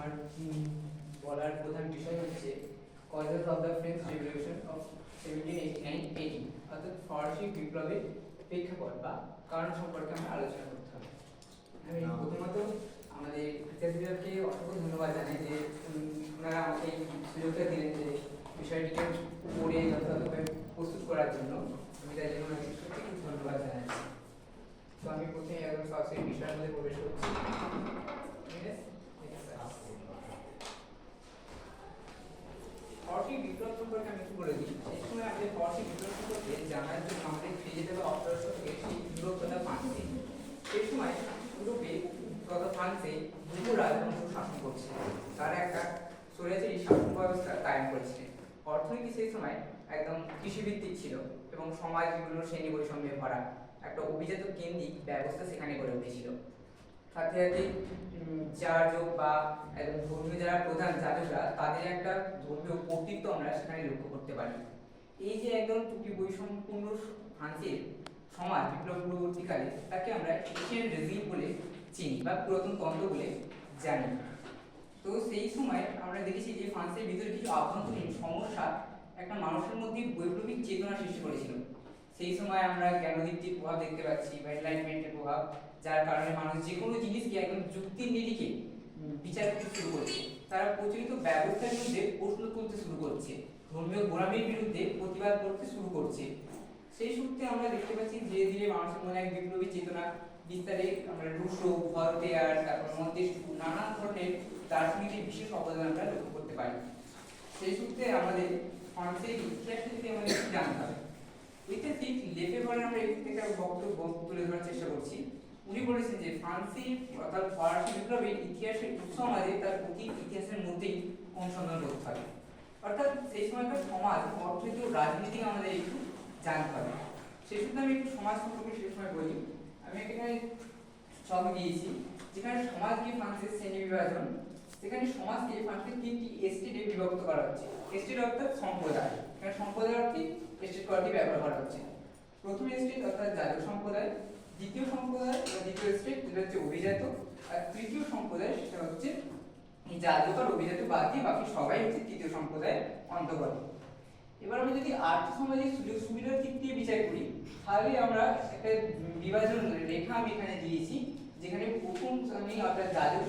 আমার বলার প্রধান বিষয় হচ্ছে causes of the French revolution of 1789-80, অর্থাৎ ফরাসি বিপ্লবের প্রেক্ষাপট বা কারণ সম্পর্কে আমরা আলোচনা করতে হবে। আমি প্রথমত আমাদের ইতিহাস বিভাগকে অসংখ্য ধন্যবাদ জানাই যে ওনারা আমাকে এই সুযোগটা দিলেন যে বিষয়টিকে পড়ে যথাযথভাবে প্রস্তুত করার জন্য। আমি তাই জন্য ওনাকে সত্যি খুব ধন্যবাদ জানাচ্ছি। তো আমি প্রথমে একদম সরাসরি বিষয়ের মধ্যে প্রবেশ করছি। ফরাসি বিপ্লব সম্পর্কে আমি একটু বলে দিই। এই সময় আমাদের ফরাসি বিপ্লব সম্পর্কে জানার জন্য আমাদের ফিরে যেতে হবে 1800 থেকে সেই ইউরোপ তথা ফ্রান্সে। সেই সময় ইউরোপে তথা ফ্রান্সে দুটো রাজবংশ শাসন করছে, তারা একটা স্বৈরাচারী শাসন ব্যবস্থা কায়েম করেছে। অর্থনীতি সেই সময় একদম কৃষিভিত্তিক ছিল এবং সমাজ বিভিন্ন শ্রেণী বৈষম্যে ভরা একটা অভিজাত কেন্দ্রিক ব্যবস্থা সেখানে গড়ে উঠেছিল। সাথে সাথে যাজক বা ধর্মীয় যারা প্রধান যাজকরা তাদের একটা ধর্মীয় কর্তৃত্ব আমরা সেখানে লক্ষ্য করতে পারি। এই যে একদম ত্রুটি বৈষম্যপূর্ণ ফ্রান্সের সমাজ বিপ্লব পূর্ববর্তীকালে তাকে আমরা এশিয়ান রেজিম বলে চিনি বা পুরাতন তন্ত্র বলে জানি। তো সেই সময় আমরা দেখেছি যে ফ্রান্সের ভিতরে কিছু আভ্যন্তরীণ সমস্যা একটা মানুষের মধ্যে বৈপ্লবিক চেতনা সৃষ্টি করেছিল। সেই সময় আমরা জ্ঞানদীপ্তির প্রভাব দেখতে পাচ্ছি বা এনলাইটমেন্টের প্রভাব, যার কারণে মানুষ যে কোনো জিনিসকে একদম যুক্তির নিরিখে বিচার করতে শুরু করছে। তারা প্রচলিত ব্যবস্থার বিরুদ্ধে প্রশ্ন তুলতে শুরু করছে, ধর্মীয় গোড়ামির বিরুদ্ধে প্রতিবাদ করতে শুরু করছে। সেই সূত্রে আমরা দেখতে পাচ্ছি ধীরে ধীরে মানুষের মনে এক বিপ্লবী চেতনা বিস্তারে আমরা রুশো, ভলতেয়ার, তারপর মন্তেস্কু নানান ধরনের দার্শনিকের বিশেষ অবদান আমরা লক্ষ্য করতে পারি। সেই সূত্রে আমাদের ফ্রান্সের ইতিহাস যদি আমাদের জানতে হবে। ঐতিহাসিক লেফেভরের আমরা একটা বক্তব্য তুলে ধরার চেষ্টা করছি। উনি বলেছেন যে ফ্রান্সের অর্থাৎ ফরাসি বিপ্লবের ইতিহাসের উৎস আমাদের তার অতীত ইতিহাসের মধ্যেই অনুসন্ধান করতে হবে। অর্থাৎ সেই সময়কার সমাজ, অর্থনীতি ও রাজনীতি আমাদের একটু জানতে হবে। সেই সূত্রে আমি একটু সমাজ সম্পর্কে সেই সময় বলি। আমি এখানে ছবি দিয়েছি যেখানে সমাজকে ফ্রান্সের শ্রেণী বিভাজন, সেখানে সমাজকে ফ্রান্সের 3টি এস্টেটে বিভক্ত করা হচ্ছে। এস্টেট অর্থাৎ সম্প্রদায়, এখানে সম্প্রদায় অর্থে এস্টেট কথাটি ব্যবহার করা হচ্ছে। প্রথম এস্টেট অর্থাৎ যাজক সম্প্রদায়, দ্বিতীয় সম্প্রদায় বা দ্বিতীয় এস্টেট যেটা হচ্ছে অভিজাত, আর তৃতীয় সম্প্রদায় সেটা হচ্ছে এই যাজক আর অভিজাত বাদ দিয়ে বাকি সবাই হচ্ছে তৃতীয় সম্প্রদায়ের অন্তর্গত। এবার আমি যদি আর্থ সামাজিক সুযোগ সুবিধার দিক দিয়ে বিচার করি, তাহলে আমরা একটা বিভাজন রেখা আমি এখানে দিয়েছি, যেখানে প্রথম শ্রেণী অর্থাৎ যাজক